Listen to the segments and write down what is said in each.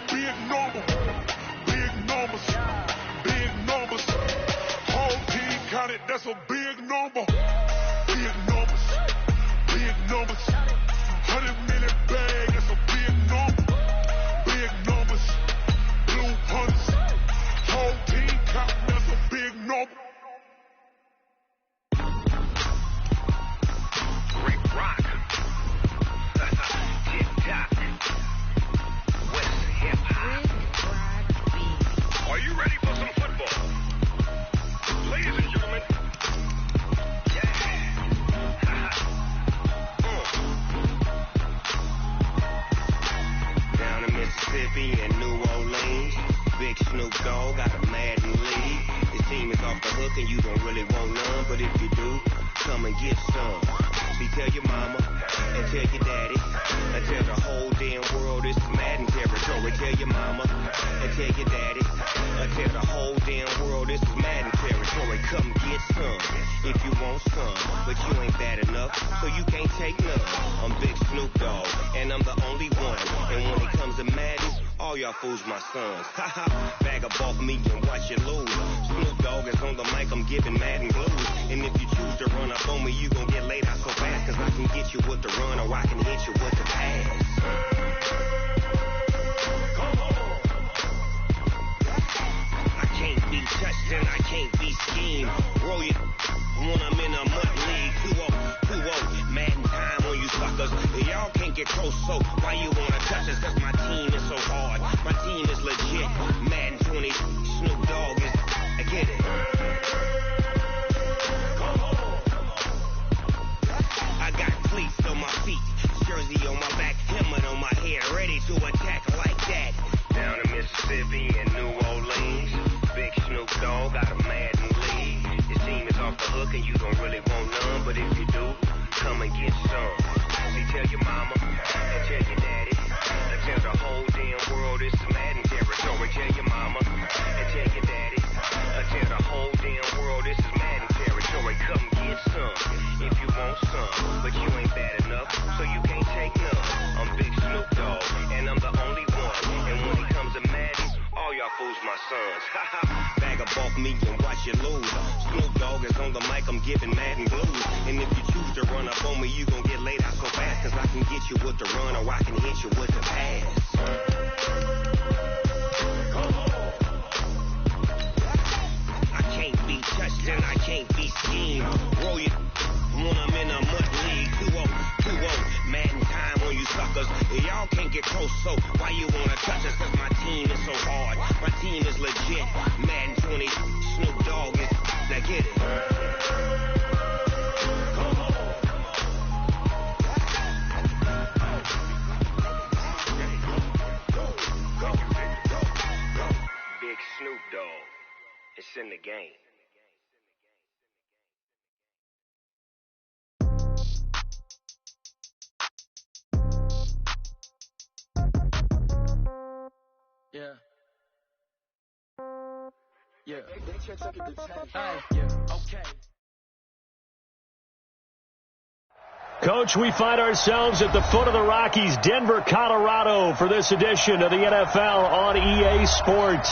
big number. Big numbers. Big numbers. Whole team counted, that's a big number. Big numbers. Big numbers. 100 million bag, that's a big number. Big numbers. Blue hunters. Whole team counting, that's a big number. Rick Rock. Tip-top. West hip-hop. Are you ready for some football? Ladies and gentlemen. Down in Mississippi and New Orleans, Big Snoop Dogg got a Madden lead. His team is off the hook and you don't really want none, but if you do, come and get some. See, tell your mama and tell your daddy and tell the whole damn world this is Madden territory. Tell your mama and tell your daddy and tell the whole damn world this is Madden territory. Come get some if you want some, but you ain't bad enough, so you can't take none. I'm Big Snoop Dogg and I'm the only one, and when it comes to Madden, all y'all fools my sons. Haha, bag up off me and watch you lose. Snoop Dogg is on the mic, I'm giving Madden blues. And if you choose to run up on me, you gon' get laid out so fast, cause I can get you with the run or I can hit you with the pass. Come on. I can't be touched and I can't be schemed. Roll you when I'm in a mud league. 2-0, Madden time on you suckers. Y'all can't get close, so why you wanna touch us? Cause my team is so hard. My team is legit. Madden 20, Snoop Dogg is, I get it. Come on. I got cleats on my feet, jersey on my back, helmet on my head, ready to attack like that. Down in Mississippi and New Orleans, Big Snoop Dogg got a Madden lead. His team is off the hook and you don't really want none, but if you do, come and get some. See, tell your mama and tell your daddy and tell the whole damn world this is Madden territory. Tell your mama and tell your daddy and tell the whole damn world this is Madden territory. Come get some if you want some, but you ain't bad enough, so you can't take none. I'm Big Snoop Dogg and I'm the only one, and when it comes to Madden, all y'all fools my sons. Haha, bag up off me and watch you lose. Snoop Dogg is on the mic, I'm giving Madden blues. And if you choose to run up on me, you gon' get laid out so fast, cause I can get you with the run or I can hit you with the pass. Come on. I can't be touched and I can't be schemed. Roll you when I'm in a mud league. 2-0, Madden time on you suckers. Y'all can't get close, so why you wanna touch us? Cause my team is so hard. My team is legit. Madden 20, Snoop Dogg is, now get it. Come on. Go. Big Snoop Dogg. It's in the game. Yeah. They took it to 10. Yeah. Okay. Coach, we find ourselves at the foot of the Rockies, Denver, Colorado, for this edition of the NFL on EA Sports.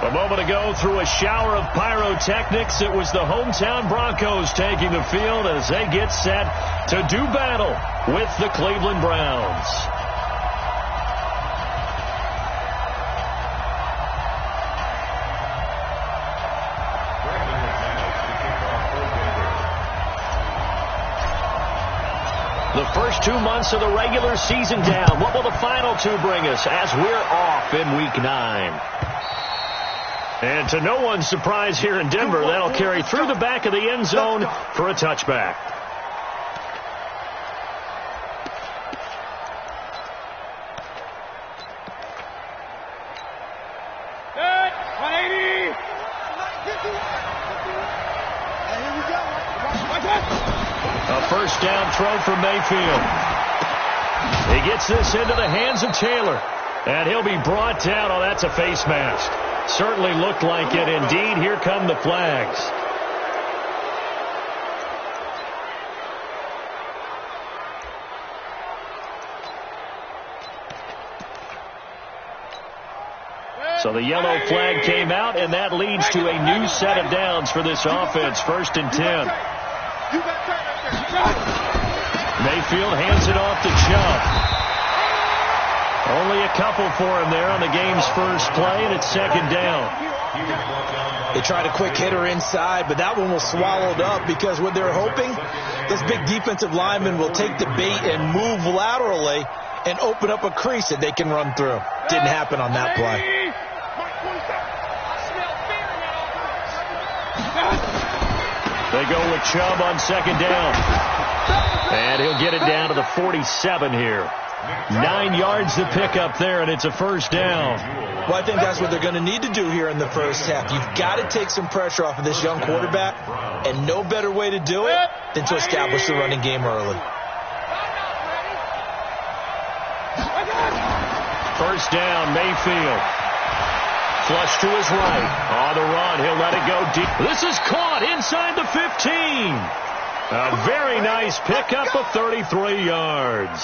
A moment ago, through a shower of pyrotechnics, it was the hometown Broncos taking the field as they get set to do battle with the Cleveland Browns. The first 2 months of the regular season down. What will the final two bring us as we're off in Week 9? And to no one's surprise here in Denver, that'll carry through the back of the end zone for a touchback. Good. 180. Here we go. A first down throw for Mayfield. He gets this into the hands of Taylor. And he'll be brought down. Oh, that's a face mask. Certainly looked like it. Indeed, here come the flags. So the yellow flag came out, and that leads to a new set of downs for this offense. 1st and 10. Mayfield hands it off to Chubb. Only a couple for him there on the game's first play, and it's 2nd down. They tried a quick hitter inside, but that one was swallowed up because what they're hoping, this big defensive lineman will take the bait and move laterally and open up a crease that they can run through. Didn't happen on that play. They go with Chubb on 2nd down. And he'll get it down to the 47 here. 9 yards to pick up there, and it's a 1st down. Well, I think that's what they're going to need to do here in the first half. You've got to take some pressure off of this young quarterback, and no better way to do it than to establish the running game early. 1st down, Mayfield. Flush to his right. On the run, he'll let it go deep. This is caught inside the 15. A very nice pickup of 33 yards.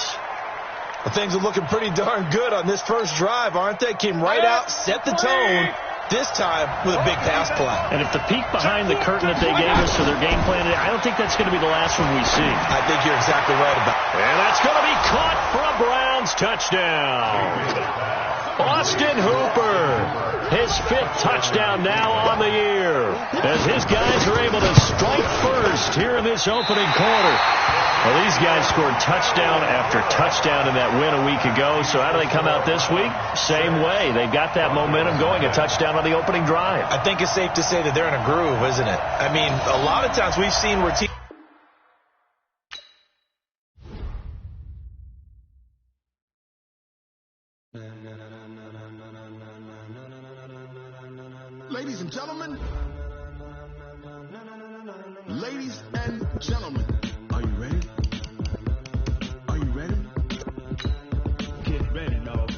Well, things are looking pretty darn good on this first drive, aren't they? Came right out, set the tone, this time with a big pass play. And if the peek behind the curtain that they gave us for their game plan, I don't think that's going to be the last one we see. I think you're exactly right about it. And that's going to be caught for a Browns touchdown. Austin Hooper, his 5th touchdown now on the year, as his guys are able to strike first here in this opening quarter. Well, these guys scored touchdown after touchdown in that win a week ago, so how do they come out this week? Same way. They've got that momentum going, a touchdown on the opening drive. I think it's safe to say that they're in a groove, isn't it? I mean, a lot of times we've seen where teams... Ladies and gentlemen, ladies and gentlemen, are you ready? Are you ready? Get ready, dog.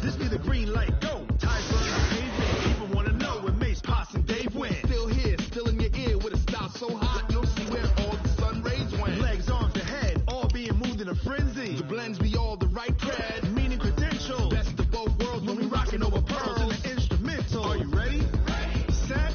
This be the green light, go. Ties run, people wanna know when Mace, Poss, and Dave win. Still here, still in your ear with a style so hot, you'll see where all the sun rays went. Legs, arms, and head, all being moved in a frenzy. The blends be all the right cred, meaning credentials. Best of both worlds when we rockin' over pearls in the instrumental. Are you ready? Set,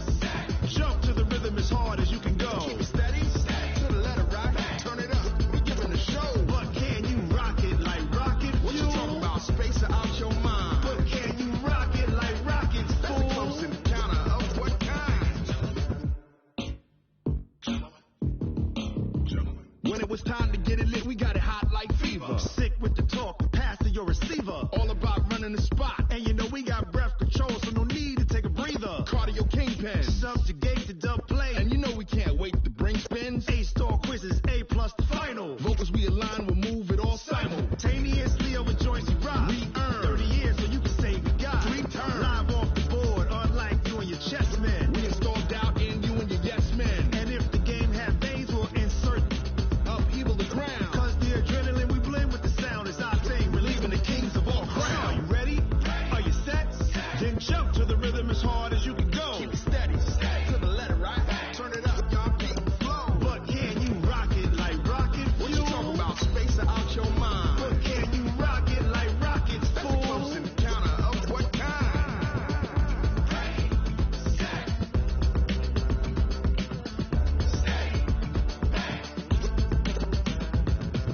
jump to the rhythm as hard as you can go. Keep it steady, to the letter rock, turn it up, we giving a show. But can you rock it like rocket? What you talking about? Space or out your mind? But can you rock it like rockets? That's a close encounter of what kind? When it was time to get it lit, we got it hot like fever. Sick with the talk, pass to your receiver. All about running the spot, and you know we got breath control, so no need to take a breather. Cardio kingpin, subjugate the dub play, and you know we can't wait to bring spins. A-star quizzes, A+ the final. Vocals we align, we'll move it all simultaneously over joints you rock. We earn 30 years, so you can say we got 3 turns. Live off the board, unlike you and your chess men. We install doubt in you and your yes men. And if the game has veins, we'll insert upheaval the ground. Cause the adrenaline we blend with the sound is our thing, relieving the kings of all crowns. Are you ready? Are you set? Then jump to the rhythm as hard as you can go. Keep it steady, to the letter right. Turn it up, y'all keep the flow. But can you rock it like rocket? What you talking about? Space or out your mind? But can you rock it like rockets? That's a close encounter of what kind?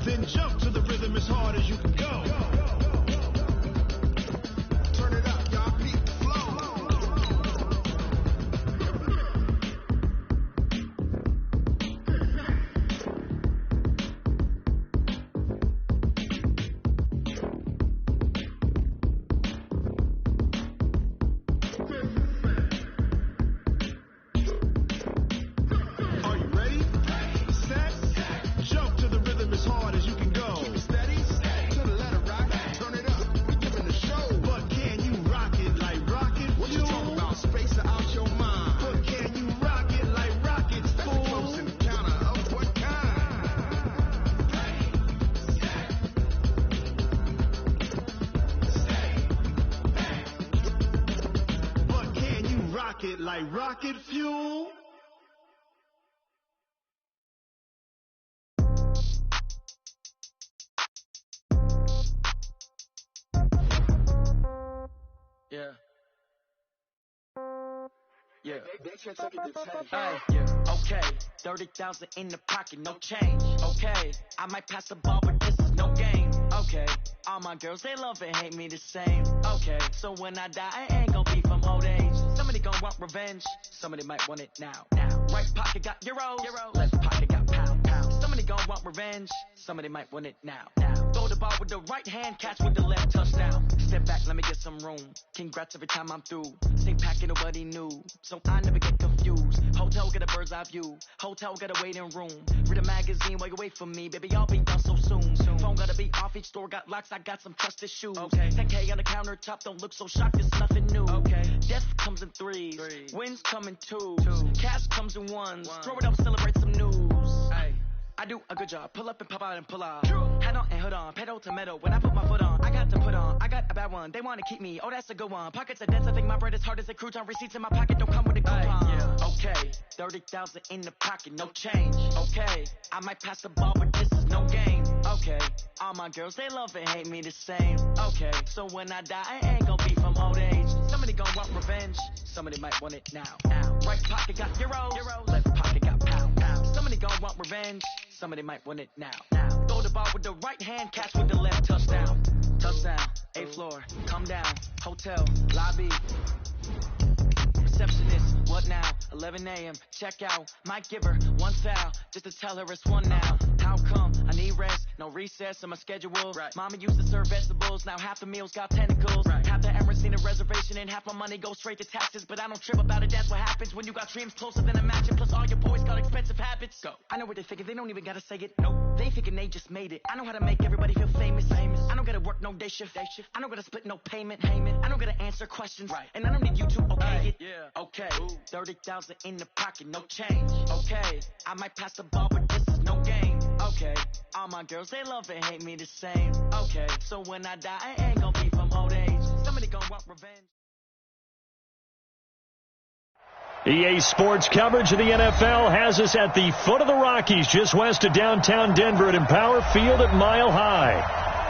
Then jump to the rhythm as hard as you can go. Turn it up, y'all keep the flow. Are you ready? Set, jump to the rhythm as hard as you can go. Keep it steady, to the like rocket fuel. Yeah. Yeah. Hey, yeah. Okay. 30,000 in the pocket, no change. Okay. I might pass the ball, but this is no game. Okay. All my girls, they love and hate me the same. Okay. So when I die, I ain't gon' be from old age. Somebody gon' want revenge. Somebody might want it now. Right pocket got euros. Left pocket got pound. Somebody gon' want revenge. Somebody might want it now. Throw the ball with the right hand, catch with the left, touchdown. Step back, let me get some room. Congrats every time I'm through. Same packet, nobody knew. So I never get confused. Hotel get a bird's eye view. Hotel got a waiting room. Read a magazine while you wait for me. Baby, I'll be done so soon. Phone gotta be off, each store got locks. I got some trusted shoes. Okay. 10K on the countertop, don't look so shocked, it's nothing new. Okay. Death comes in threes. Wins come in twos. Cash comes in ones. Throw it up, celebrate some news. Hey. I do a good job. Pull up and pop out and pull out. Head on and hood on. Pedal to metal. When I put my foot on, I got to put on. I got a bad one. They want to keep me. Oh, that's a good one. Pockets are dense. I think my bread is hard as a crouton. Receipts in my pocket don't come with a coupon. Yeah. Okay. 30,000 in the pocket. No change. Okay. I might pass the ball, but this is no game. Okay. All my girls, they love and hate me the same. Okay. So when I die, I ain't gonna be from old age. Somebody gonna want revenge. Somebody might want it now. Right pocket got euros. Left pocket got pound. Somebody gonna want revenge. Somebody might want it now. Throw the ball with the right hand, catch with the left, touchdown. Touchdown, 8th floor, come down, hotel, lobby. Receptionist, what now? 11 a.m., check out. Might give her one foul, just to tell her it's one now. How come? I need rest, no recess in my schedule. Right. Mama used to serve vegetables, now half the meals got tentacles. Right. Half the Emirates need a reservation and half my money goes straight to taxes. But I don't trip about it, that's what happens when you got dreams closer than a match. And plus all your boys got expensive habits. Go. I know what they thinking, they don't even gotta say it. Nope. They thinking they just made it. I know how to make everybody feel famous. I don't gotta work no day shift. I don't gotta split no payment. I don't gotta answer questions. Right. And I don't need you to okay it. Yeah. Okay. 30,000 in the pocket, no change. Okay. I might pass the ball, but this is no game. Okay. All my girls, they love and hate me the same. Okay. So when I die, I ain't gonna be from old age. Somebody gonna want revenge. EA Sports coverage of the NFL has us at the foot of the Rockies, just west of downtown Denver at Empower Field at Mile High.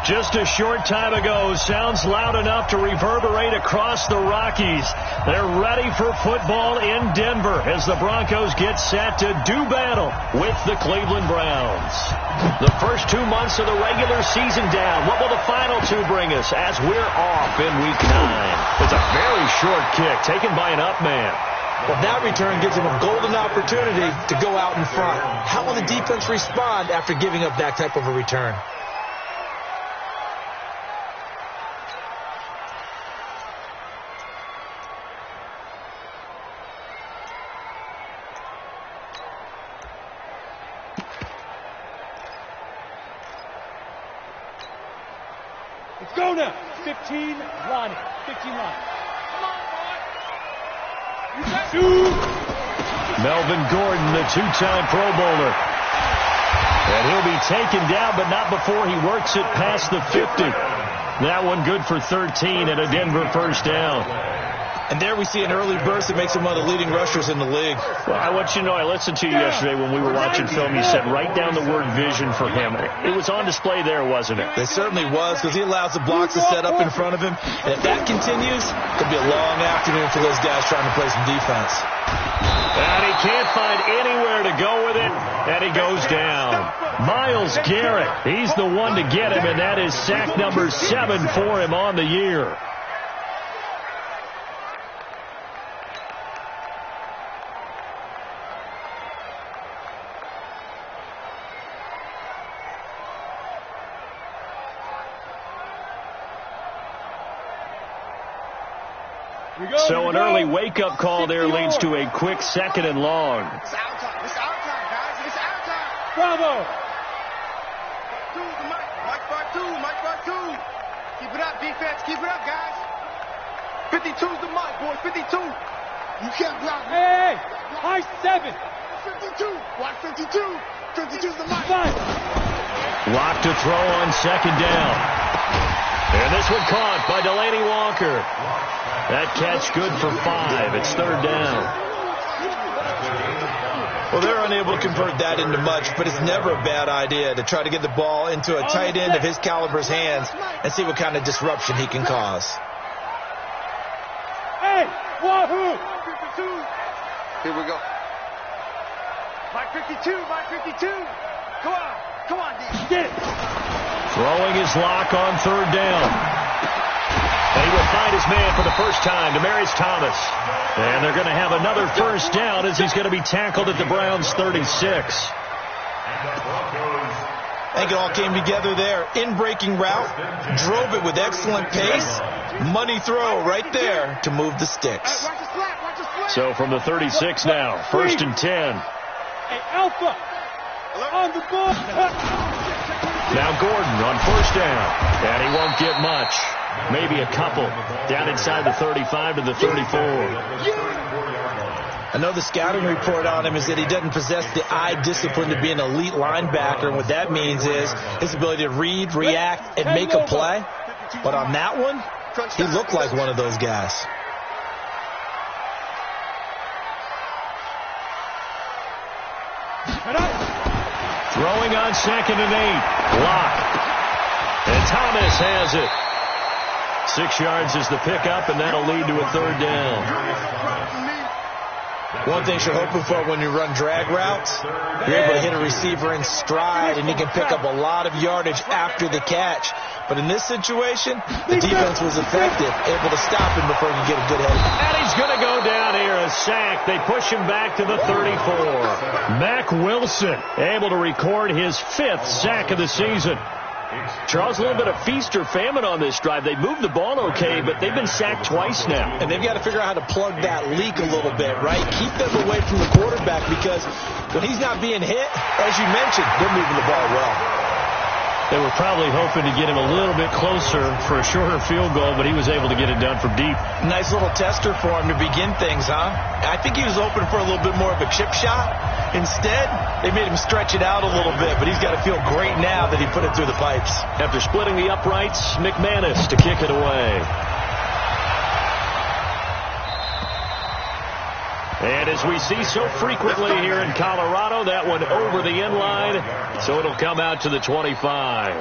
Just a short time ago, sounds loud enough to reverberate across the Rockies. They're ready for football in Denver as the Broncos get set to do battle with the Cleveland Browns. The first 2 months of the regular season down. What will the final two bring us as we're off in Week 9? It's a very short kick taken by an up man. Well, that return gives them a golden opportunity to go out in front. How will the defense respond after giving up that type of a return? Let's go now. 15 line. 15 line. Melvin Gordon, the two-time Pro Bowler. And he'll be taken down, but not before he works it past the 50. That one good for 13 and a Denver first down. And there we see an early burst that makes him one of the leading rushers in the league. Well, I want you to know, I listened to you yesterday when we were watching film. You said write down the word vision for him. It was on display there, wasn't it? It certainly was, because he allows the blocks to set up in front of him. And if that continues, it'll be a long afternoon for those guys trying to play some defense. And he can't find anywhere to go with it, and he goes down. Myles Garrett, he's the one to get him, and that is sack number 7 for him on the year. So an early wake-up call there leads to a quick 2nd and long. It's our time. It's our time, guys. It's our time. Bravo. Mike part two. Keep it up, defense. Keep it up, guys. 52's the mic, boys. 52. You can't block me. Hey, high 7. 52. Watch 52. 52's the mic. 5. Lock to throw on 2nd down. And this one caught by Delaney Walker. That catch good for 5. It's third down. Well, they're unable to convert that into much, but it's never a bad idea to try to get the ball into a tight end of his caliber's hands and see what kind of disruption he can cause. Hey, wahoo! Here we go. Mike 52, Mike 52. Come on, D. Get it. Throwing his lock on third down. And he will find his man for the first time, Demaryius Thomas. And they're going to have another first down as he's going to be tackled at the Browns' 36. I think it all came together there. In-breaking route, drove it with excellent pace. Money throw right there to move the sticks. So from the 36 now, first and 10. Hey, Alpha, on the ball. Now Gordon on first down, and he won't get much. Maybe a couple down inside the 35 to the 34. I know the scouting report on him is that he doesn't possess the eye discipline to be an elite linebacker, and what that means is his ability to read, react, and make a play. But on that one, he looked like one of those guys. Throwing on second and 8. Lock. And Thomas has it. 6 yards is the pickup, and that'll lead to a third down. One thing you're hoping for when you run drag routes, you're able to hit a receiver in stride, and he can pick up a lot of yardage after the catch. But in this situation, the defense was effective, able to stop him before he could get a good head. And he's going to go down here, a sack. They push him back to the 34. Mack Wilson able to record his 5th sack of the season. Charles, a little bit of feast or famine on this drive. They moved the ball okay, but they've been sacked twice now. And they've got to figure out how to plug that leak a little bit, right? Keep them away from the quarterback, because when he's not being hit, as you mentioned, they're moving the ball well. They were probably hoping to get him a little bit closer for a shorter field goal, but he was able to get it done from deep. Nice little tester for him to begin things, huh? I think he was open for a little bit more of a chip shot. Instead, they made him stretch it out a little bit, but he's got to feel great now that he put it through the pipes. After splitting the uprights, McManus to kick it away. And as we see so frequently here in Colorado, that one over the end line, so it'll come out to the 25.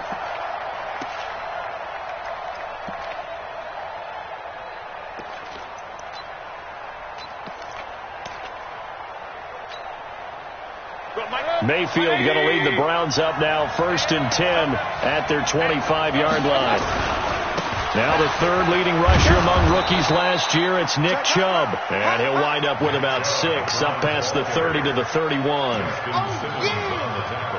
Mayfield going to lead the Browns up now, first and 10 at their 25-yard line. Now the third leading rusher among rookies last year, it's Nick Chubb. And he'll wind up with about 6, up past the 30 to the 31.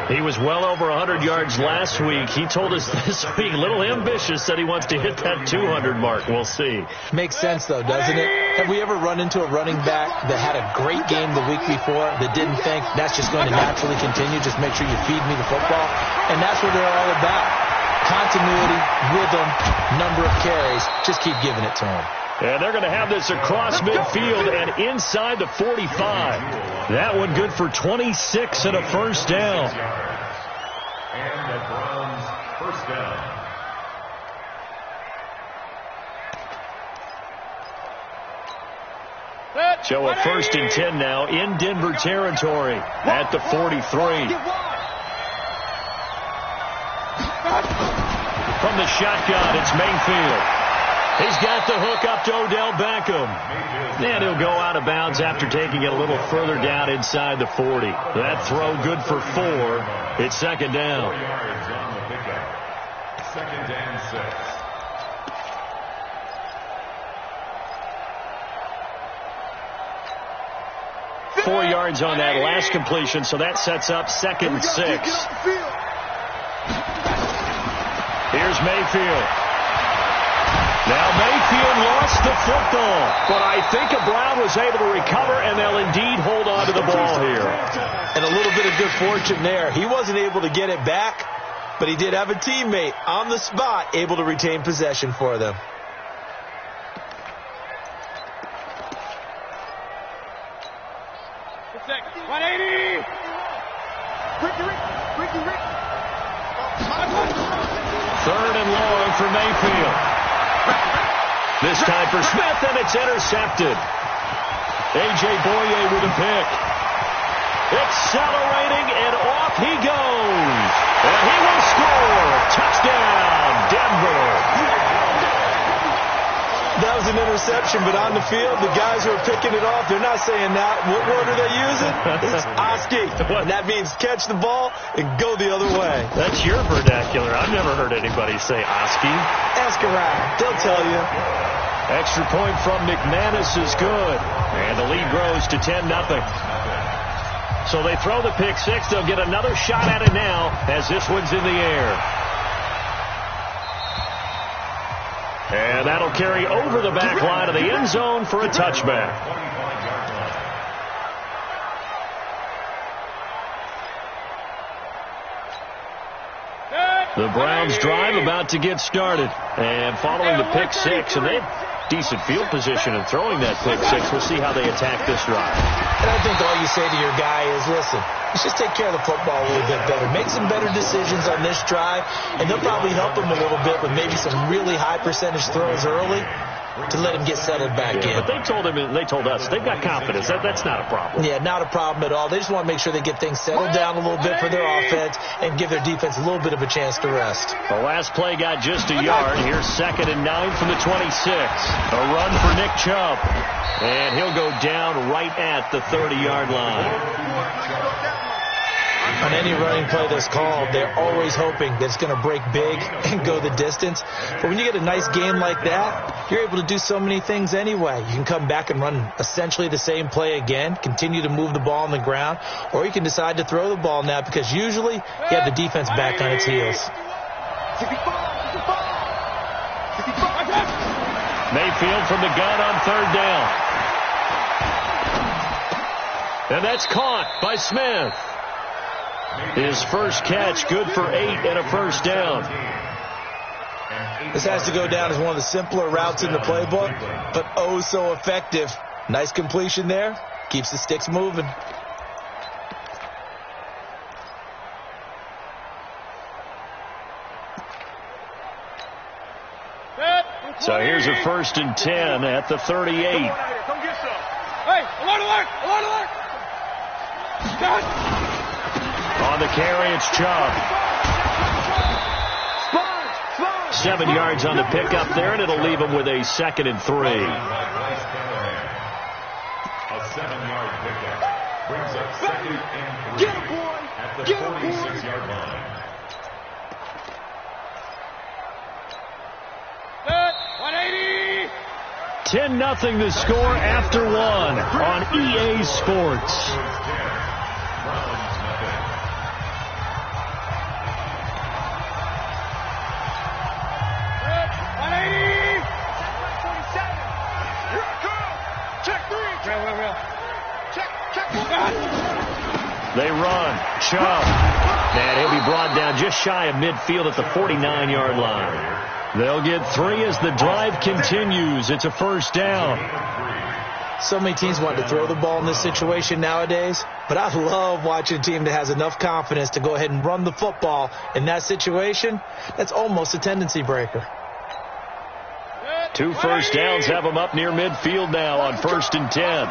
He was well over 100 yards last week. He told us this week, a little ambitious, that he wants to hit that 200 mark. We'll see. Makes sense, though, doesn't it? Have we ever run into a running back that had a great game the week before that didn't think that's just going to naturally continue? Just make sure you feed me the football. And that's what they're all about. Continuity, rhythm, number of carries. Just keep giving it to them. And they're going to have this across midfield and inside the 45. That one good for 26 and a first down. And the Browns first down. So a first and 10 now in Denver territory at the 43. From the shotgun, it's Mayfield. He's got the hook up to Odell Beckham. And he'll go out of bounds after taking it a little further down inside the 40. That throw good for 4. It's second down. 4 yards on the pickup. Second and 6. Four yards on that last completion, so that sets up second and 6. Here's Mayfield. Now Mayfield lost the football, but I think a Brown was able to recover, and they'll indeed hold on to the ball here. And a little bit of good fortune there. He wasn't able to get it back, but he did have a teammate on the spot able to retain possession for them. Third and long for Mayfield. This time for Smith, and it's intercepted. A.J. Boye with a pick. Accelerating, and off he goes. And he will score. Touchdown, Denver. That was an interception, but on the field, the guys who are picking it off, they're not saying that. What word are they using? It's Oski. And that means catch the ball and go the other way. That's your vernacular. I've never heard anybody say Oski. Ask around. They'll tell you. Extra point from McManus is good. And the lead grows to 10-0. So they throw the pick six. They'll get another shot at it now as this one's in the air. And that'll carry over the back line of the end zone for a touchback. The Browns drive about to get started. And following the pick six, and they have decent field position in throwing that pick six. We'll see how they attack this drive. And I think all you say to your guy is, listen, let's just take care of the football a little bit better. Make some better decisions on this drive, and they'll probably help him a little bit with maybe some really high percentage throws early to let him get settled back in. But they told him, and they told us, they've got confidence. That's not a problem. Yeah, not a problem at all. They just want to make sure they get things settled down a little bit for their offense and give their defense a little bit of a chance to rest. The last play got just a yard. Here's 2nd and 9 from the 26. A run for Nick Chubb. And he'll go down right at the 30-yard line. On any running play that's called, they're always hoping that it's going to break big and go the distance. But when you get a nice game like that, you're able to do so many things anyway. You can come back and run essentially the same play again, continue to move the ball on the ground, or you can decide to throw the ball now because usually you have the defense back on its heels. Mayfield from the gun on 3rd down. And that's caught by Smith. His first catch, good for 8 and a first down. This has to go down as one of the simpler routes in the playbook, but oh so effective. Nice completion there. Keeps the sticks moving. So here's a 1st and 10 at the 38. Come get some. Hey, alert! On the carry, it's Chubb. 7 yards on the pickup there, and it'll leave him with a 2nd and 3. A 7-yard pickup brings up 2nd and 3 at the 46-yard line. 10-0 the score after 1 on EA Sports. They run. Chubb. And he'll be brought down just shy of midfield at the 49-yard line. They'll get 3 as the drive continues. It's a 1st down. So many teams want to throw the ball in this situation nowadays, but I love watching a team that has enough confidence to go ahead and run the football in that situation. That's almost a tendency breaker. 2 first downs have them up near midfield now on 1st and 10.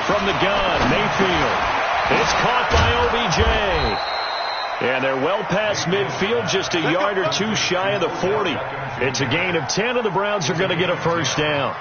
From the gun, Mayfield. It's caught by OBJ. And they're well past midfield, just a yard or 2 shy of the 40. It's a gain of 10, and the Browns are going to get a 1st down.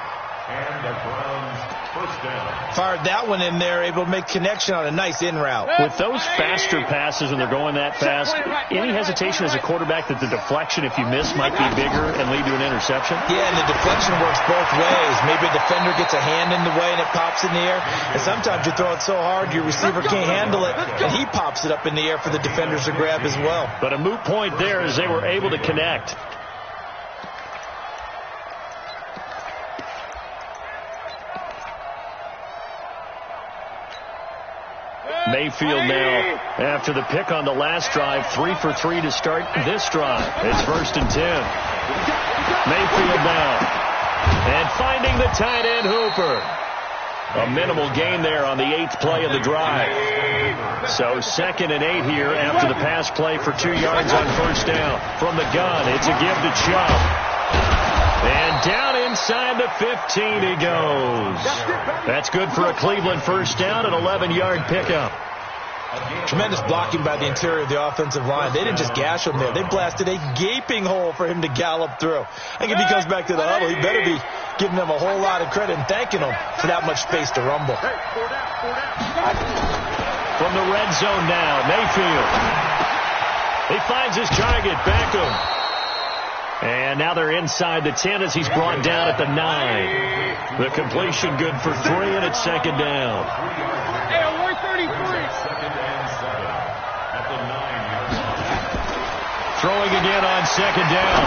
And the Browns' 1st down. Fired that one in there, able to make connection on a nice in route. With those faster passes, and they're going that fast, any hesitation as a quarterback that the deflection, if you miss, might be bigger and lead to an interception? Yeah, and the deflection works both ways. Maybe a defender gets a hand in the way and it pops in the air. And sometimes you throw it so hard your receiver can't handle it, and he pops it up in the air for the defenders to grab as well. But a moot point there as they were able to connect. Mayfield now, after the pick on the last drive, 3 for 3 to start this drive. It's 1st and 10. Mayfield now. And finding the tight end, Hooper. A minimal gain there on the 8th play of the drive. So 2nd and 8 here after the pass play for 2 yards on first down. From the gun, it's a give to Chubb. And down inside the 15 he goes. That's good for a Cleveland first down, an 11-yard pickup. Tremendous blocking by the interior of the offensive line. They didn't just gash him there. They blasted a gaping hole for him to gallop through. I think if he comes back to the huddle, he better be giving them a whole lot of credit and thanking them for that much space to rumble. From the red zone now, Mayfield. He finds his target, Beckham. And now they're inside the 10 as he's brought down at the 9. The completion good for 3, and it's 2nd down. Hey, 133. Throwing again on 2nd down.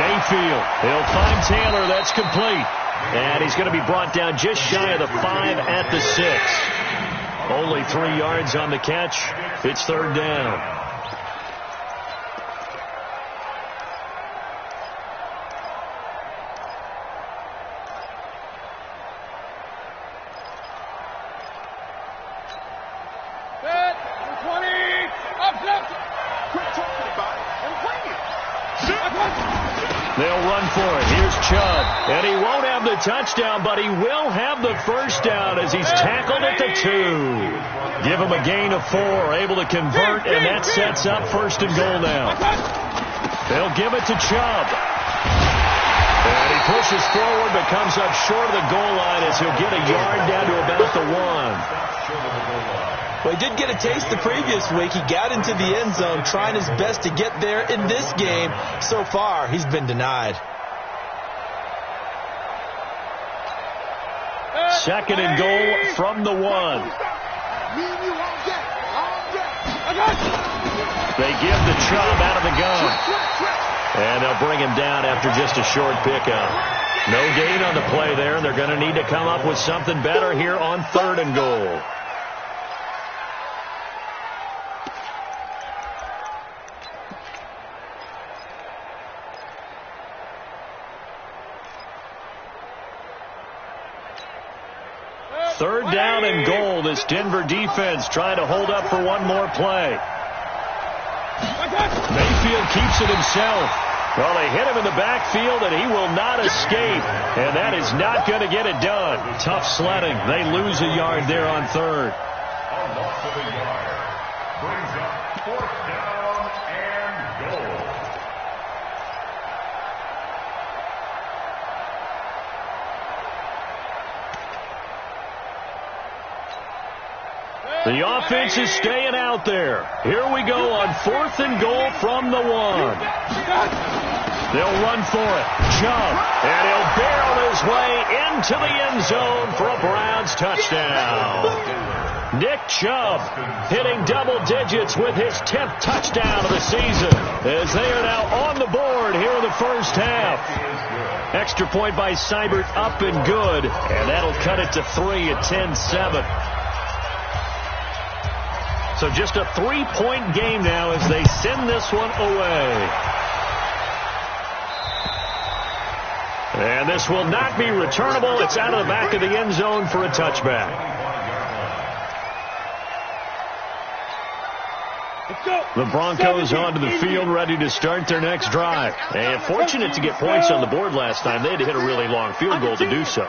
Mayfield. He'll find Taylor. That's complete. And he's going to be brought down just shy of the 5 at the 6. Only 3 yards on the catch. It's 3rd down. They'll run for it. Here's Chubb. And he won't have the touchdown, but he will have the first down as he's tackled at the 2. Give him a gain of 4. Able to convert, and that sets up 1st and goal now. They'll give it to Chubb. And he pushes forward, but comes up short of the goal line as he'll get a yard down to about the 1. Well, he did get a taste the previous week. He got into the end zone trying his best to get there in this game. So far, he's been denied. 2nd and goal from the 1. They give the Chubb out of the gun. And they'll bring him down after just a short pickup. No gain on the play there. They're going to need to come up with something better here on 3rd and goal. Third down and goal. This Denver defense trying to hold up for one more play. Mayfield keeps it himself. Well, they hit him in the backfield, and he will not escape. And that is not going to get it done. Tough sledding. They lose a yard there on 3rd. A loss of a yard brings up 4th down and goal. The offense is staying out there. Here we go on 4th and goal from the 1. They'll run for it. Chubb. And he'll barrel his way into the end zone for a Browns touchdown. Nick Chubb hitting double digits with his 10th touchdown of the season as they are now on the board here in the first half. Extra point by Seibert up and good. And that'll cut it to 3 at 10-7. So just a 3-point game now as they send this one away. And this will not be returnable. It's out of the back of the end zone for a touchback. The Broncos onto the field, ready to start their next drive. And fortunate to get points on the board last time. They had to hit a really long field goal to do so.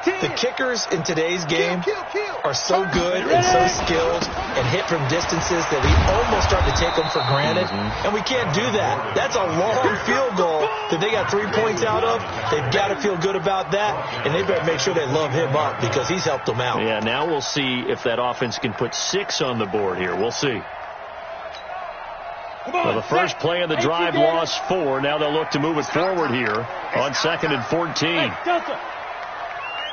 The kickers in today's game are so good and so skilled and hit from distances that we almost start to take them for granted. And we can't do that. That's a long field goal that they got 3 points out of. They've got to feel good about that, and they better make sure they love him up because he's helped them out. Yeah, now we'll see if that offense can put 6 on the board here. We'll see. Well, the first play of the drive lost 4. Now they'll look to move it forward here on 2nd and 14. Hey, Delta.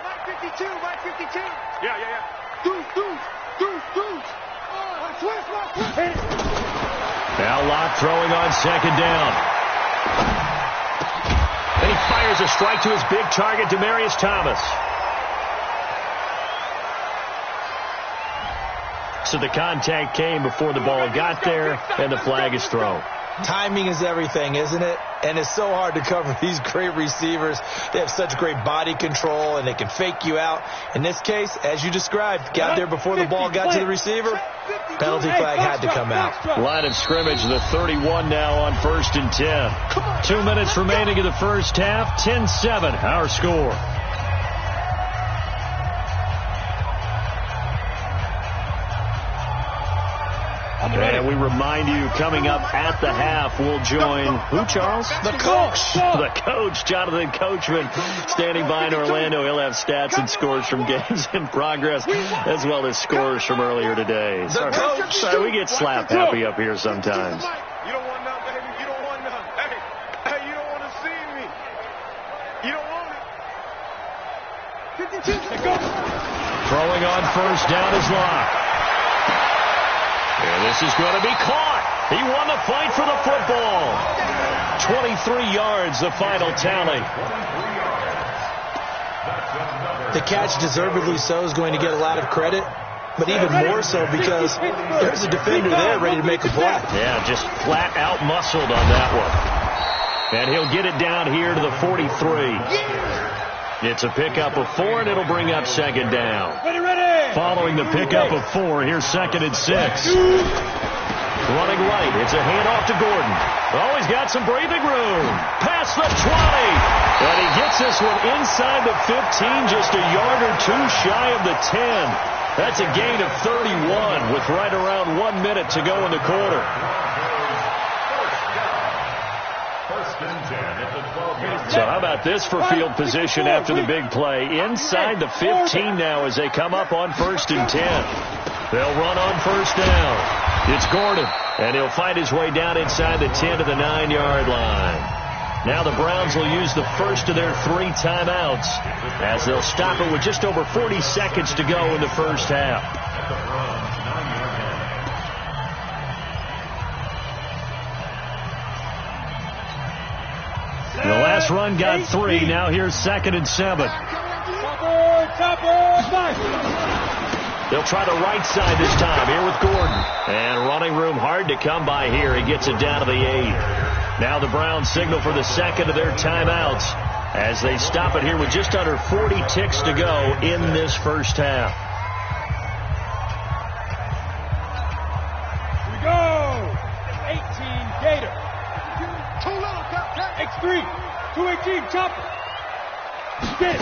Mike 52, Mike 52. Yeah. Deuce. Now Locke throwing on 2nd down. And he fires a strike to his big target, Demaryius Thomas. So the contact came before the ball got there, and the flag is thrown. Timing is everything, isn't it? And it's so hard to cover these great receivers. They have such great body control, and they can fake you out. In this case, as you described, got there before the ball got to the receiver. Penalty flag had to come out. Line of scrimmage, the 31 now on 1st and 10. 2 minutes remaining in the first half. 10-7, our score. And we remind you, coming up at the half, we'll join who, Charles? The coach. The coach, Jonathan Coachman, standing by in Orlando. He'll have stats and scores from games in progress, as well as scores from earlier today. Sorry, we get slap happy up here sometimes. You don't want none, baby. You don't want none. Hey, you don't want to see me. You don't want it. 52. Throwing on first down is Locke. And this is going to be caught. He won the fight for the football. 23 yards, the final tally. The catch, deservedly so, is going to get a lot of credit, but even more so because there's a defender there ready to make a play. Yeah, just flat out muscled on that one. And he'll get it down here to the 43. It's a pickup of 4, and it'll bring up second down. Following the pickup of 4, here's 2nd and 6. Running right, it's a handoff to Gordon. Oh, he's got some breathing room. Past the 20. And he gets this one inside the 15, just a yard or 2 shy of the 10. That's a gain of 31 with right around 1 minute to go in the quarter. So how about this for field position after the big play? Inside the 15 now as they come up on 1st and 10. They'll run on first down. It's Gordon, and he'll find his way down inside the 10 to the 9-yard line. Now the Browns will use the first of their 3 timeouts as they'll stop it with just over 40 seconds to go in the first half. The last run got 3. Now here's 2nd and 7. They'll try the right side this time here with Gordon. And running room hard to come by here. He gets it down to the 8. Now the Browns signal for the second of their timeouts as they stop it here with just under 40 ticks to go in this first half. Here we go. 18 Gator. X3. 218 chopper. Spin.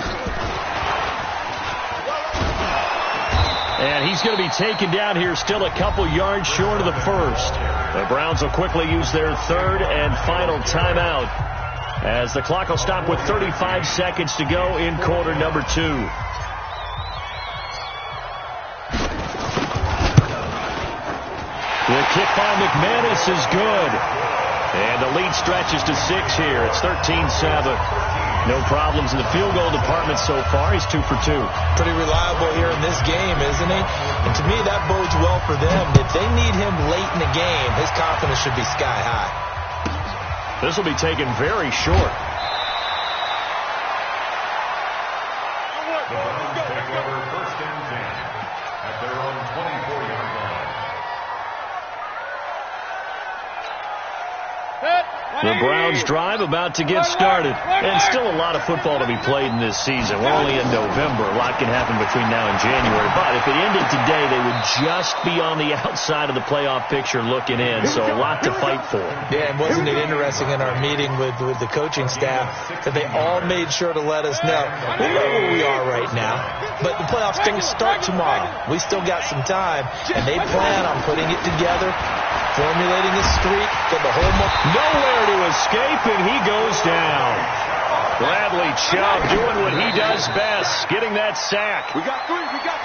And he's going to be taken down here still a couple yards short of the first. The Browns will quickly use their 3rd and final timeout as the clock will stop with 35 seconds to go in quarter number 2. The kick by McManus is good. And the lead stretches to 6 here. It's 13-7. No problems in the field goal department so far. He's 2 for 2. Pretty reliable here in this game, isn't he? And to me, that bodes well for them. If they need him late in the game, his confidence should be sky high. This will be taken very short. The Browns drive about to get started. And still a lot of football to be played in this season. We're only in November. A lot can happen between now and January. But if it ended today, they would just be on the outside of the playoff picture looking in. So a lot to fight for. Yeah, and wasn't it interesting in our meeting with the coaching staff that they all made sure to let us know. We know where we are right now. But the playoffs don't start tomorrow. We still got some time. And they plan on putting it together, formulating a streak for the whole month. Nowhere to escape, and he goes down. Bradley Chubb doing what he does best, getting that sack.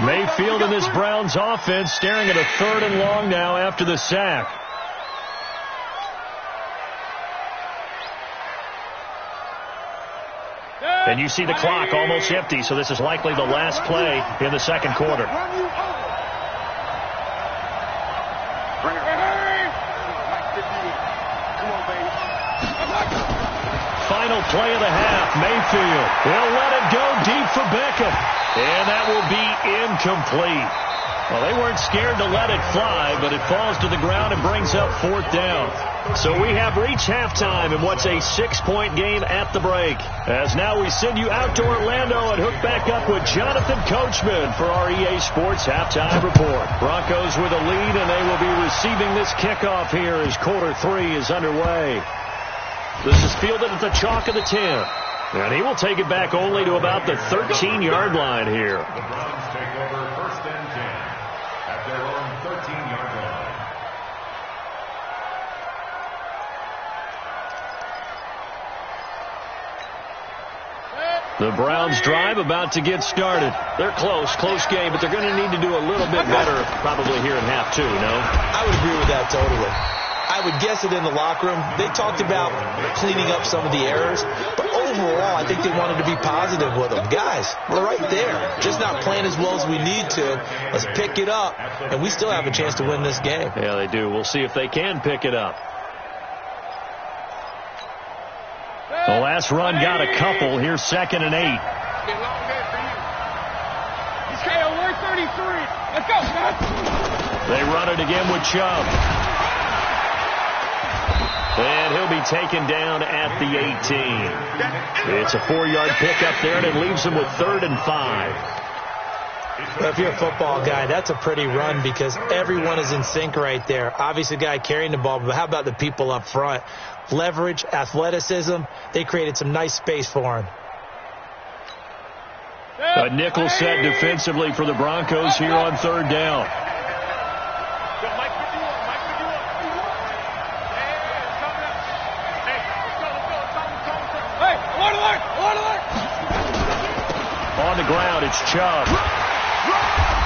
Mayfield and this Browns offense staring at a 3rd and long now after the sack. And you see the clock almost empty, so this is likely the last play in the second quarter. Final play of the half, Mayfield. They'll let it go deep for Beckham. And that will be incomplete. Well, they weren't scared to let it fly, but it falls to the ground and brings up 4th down. So we have reached halftime in what's a 6-point game at the break. As now we send you out to Orlando and hook back up with Jonathan Coachman for our EA Sports Halftime Report. Broncos with a lead, and they will be receiving this kickoff here as quarter 3 is underway. This is fielded at the chalk of the 10. And he will take it back only to about the 13-yard line here. The Browns take over 1st and 10 at their own 13-yard line. The Browns drive about to get started. They're close game, but they're going to need to do a little bit better probably here in half 2, no? I would agree with that totally. I would guess it in the locker room. They talked about cleaning up some of the errors, but overall, I think they wanted to be positive with them. Guys, we're right there. Just not playing as well as we need to. Let's pick it up, and we still have a chance to win this game. Yeah, they do. We'll see if they can pick it up. The last run got a couple. Here's 2nd and 8. He's KO 133. Let's go, guys. They run it again with Chubb. And he'll be taken down at the 18. It's a 4-yard pickup there, and it leaves him with 3rd and 5. Well, if you're a football guy, that's a pretty run because everyone is in sync right there. Obviously, the guy carrying the ball, but how about the people up front? Leverage, athleticism, they created some nice space for him. A nickel set defensively for the Broncos here on 3rd down. On the ground, it's Chubb.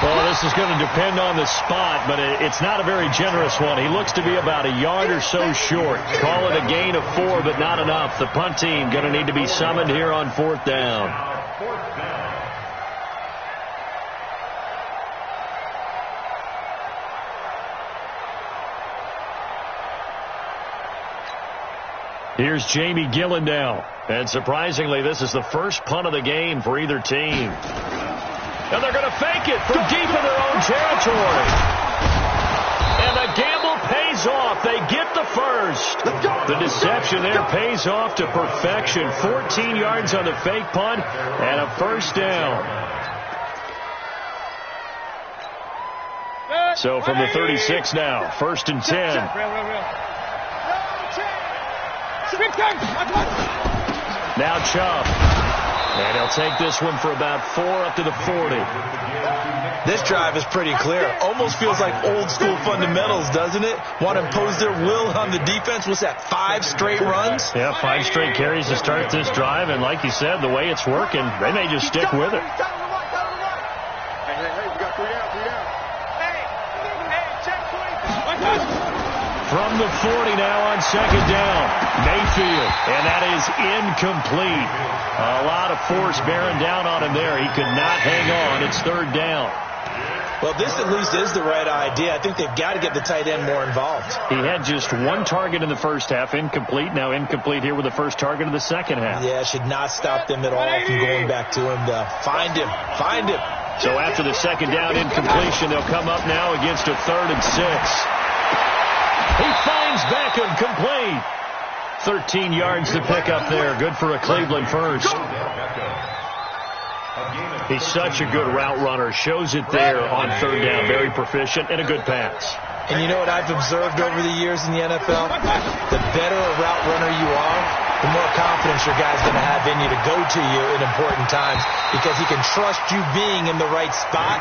Well, this is going to depend on the spot, but it's not a very generous one. He looks to be about a yard or so short. Call it a gain of 4, but not enough. The punt team going to need to be summoned here on 4th down. Here's Jamie Gillen now. And surprisingly, this is the first punt of the game for either team. And they're going to fake it from deep in their own territory. And the gamble pays off. They get the first. The deception there pays off to perfection. 14 yards on the fake punt and a 1st down. So from the 36 now, 1st and 10. Now Chubb. And he'll take this one for about 4 up to the 40. This drive is pretty clear. Almost feels like old school fundamentals, doesn't it? Want to impose their will on the defense. What's that, 5 straight runs? Yeah, 5 straight carries to start this drive. And like you said, the way it's working, they may just stick with it. Hey, we got 3 down. Hey, check 20. From the 40 now on 2nd down. Mayfield. And that is incomplete. A lot of force bearing down on him there. He could not hang on. It's 3rd down. Well, this at least is the right idea. I think they've got to get the tight end more involved. He had just 1 target in the first half. Incomplete. Now incomplete here with the first target of the second half. Yeah, it should not stop them at all from going back to him, though. Find him. So after the 2nd down incompletion, they'll come up now against a 3rd and 6. He finds Beckham complete. 13 yards to pick up there. Good for a Cleveland first. He's such a good route runner. Shows it there on 3rd down. Very proficient and a good pass. And you know what I've observed over the years in the NFL? The better a route runner you are, the more confidence your guy's going to have in you to go to you in important times because he can trust you being in the right spot,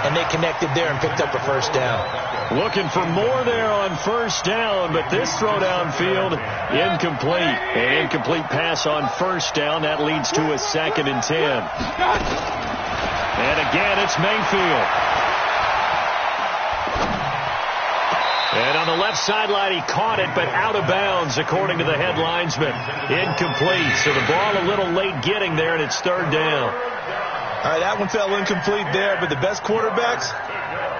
and they connected there and picked up a 1st down. Looking for more there on 1st down, but this throw downfield, incomplete. An incomplete pass on 1st down. That leads to a 2nd and 10. And again, it's Mayfield. And on the left sideline, he caught it, but out of bounds, according to the head linesman. Incomplete. So the ball a little late getting there, and it's 3rd down. All right, that one fell incomplete there, but the best quarterbacks,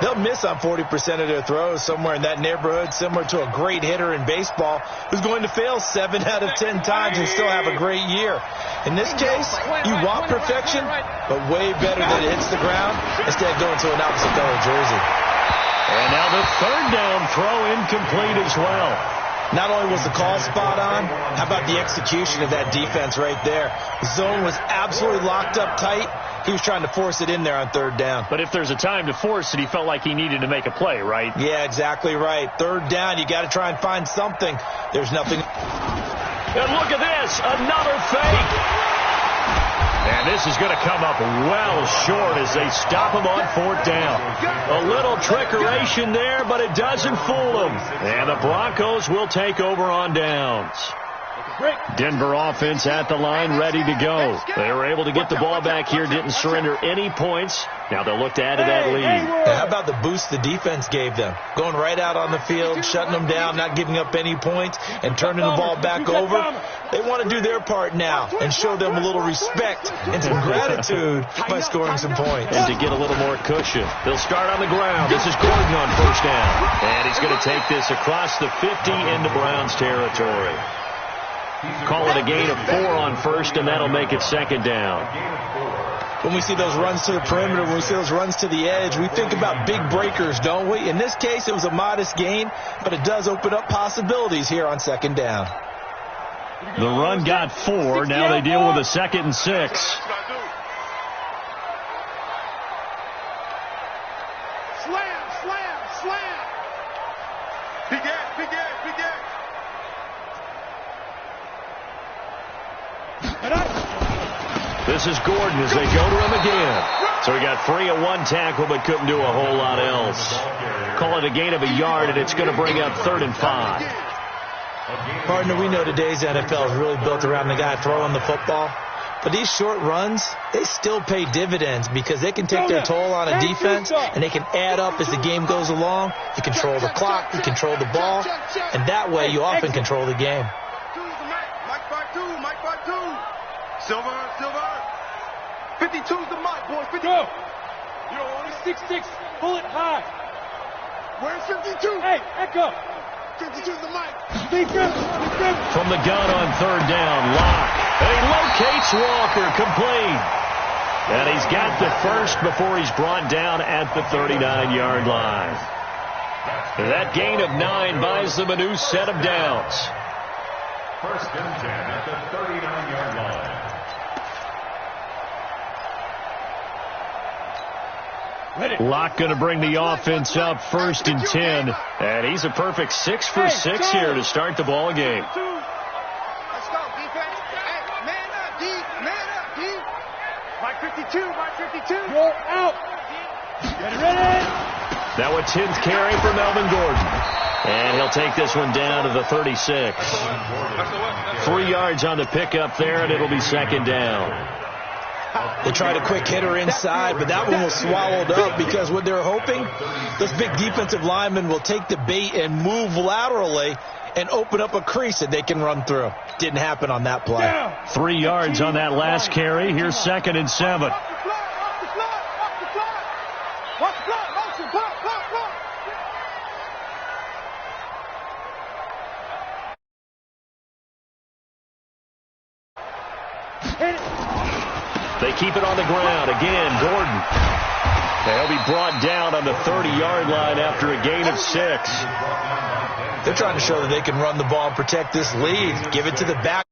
They'll miss on 40% of their throws, somewhere in that neighborhood, similar to a great hitter in baseball who's going to fail 7 out of 10 times and still have a great year. In this case, you want perfection, but way better that it hits the ground instead of going to an opposite color jersey. And now the third down throw incomplete as well. Not only was the call spot on, how about the execution of that defense right there? The zone was absolutely locked up tight. He was trying to force it in there on third down. But if there's a time to force it, he felt like he needed to make a play, right? Yeah, exactly right. Third down, you got to try and find something. There's nothing. And look at this, another fake. And this is going to come up well short as they stop him on 4th down. A little trickeration there, but it doesn't fool them. And the Broncos will take over on downs. Denver offense at the line, ready to go. They were able to get the ball back here, didn't surrender any points. Now they'll look to add to that lead. Now, how about the boost the defense gave them? Going right out on the field, shutting them down, not giving up any points, and turning the ball back over. They want to do their part now and show them a little respect and some gratitude by scoring some points. And to get a little more cushion. They'll start on the ground. This is Gordon on 1st down. And he's going to take this across the 50 into Browns territory. Call it a gain of 4 on 1st, and that'll make it 2nd down. When we see those runs to the perimeter, when we see those runs to the edge, we think about big breakers, don't we? In this case, it was a modest gain, but it does open up possibilities here on 2nd down. The run got 4. Now they deal with a 2nd and 6. Slam, slam, slam. Big ass, big ass, big ass. This is Gordon as they go to him again. So he got free of 1 tackle but couldn't do a whole lot else. Call it a gain of a yard, and it's going to bring up 3rd and 5. Partner, we know today's NFL is really built around the guy throwing the football. But these short runs, they still pay dividends because they can take their toll on a defense, and they can add up as the game goes along. You control the clock, you control the ball, and that way you often control the game. Mike 5-2, Mike 5-2. Silver, silver. 52's the mic, boys. 52. Go. 6-6. Pull it high. Where's 52? Hey, echo. 52's the mic. From the gun on 3rd down, Locke. And he locates Walker, complete. And he's got the first before he's brought down at the 39-yard line. That gain of 9 buys them a new set of downs. 1st and 10 at the 39-yard line. Locke going to bring the offense up 1st and 10. And he's a perfect 6 for 6 here to start the ball game. Let's go, defense. Hey, man up, D. Man up, D. Mike 52, Mike 52. You're out. Get ready. Now a 10th carry for Melvin Gordon. And he'll take this one down to the 36. 3 yards on the pickup there, and it'll be 2nd down. They tried a quick hitter inside, but that one was swallowed up because what they're hoping, those big defensive linemen will take the bait and move laterally and open up a crease that they can run through. Didn't happen on that play. 3 yards on that last carry. Here's 2nd and 7. They keep it on the ground. Again, Gordon. They'll be brought down on the 30-yard line after a gain of 6. They're trying to show that they can run the ball and protect this lead. Give it to the back.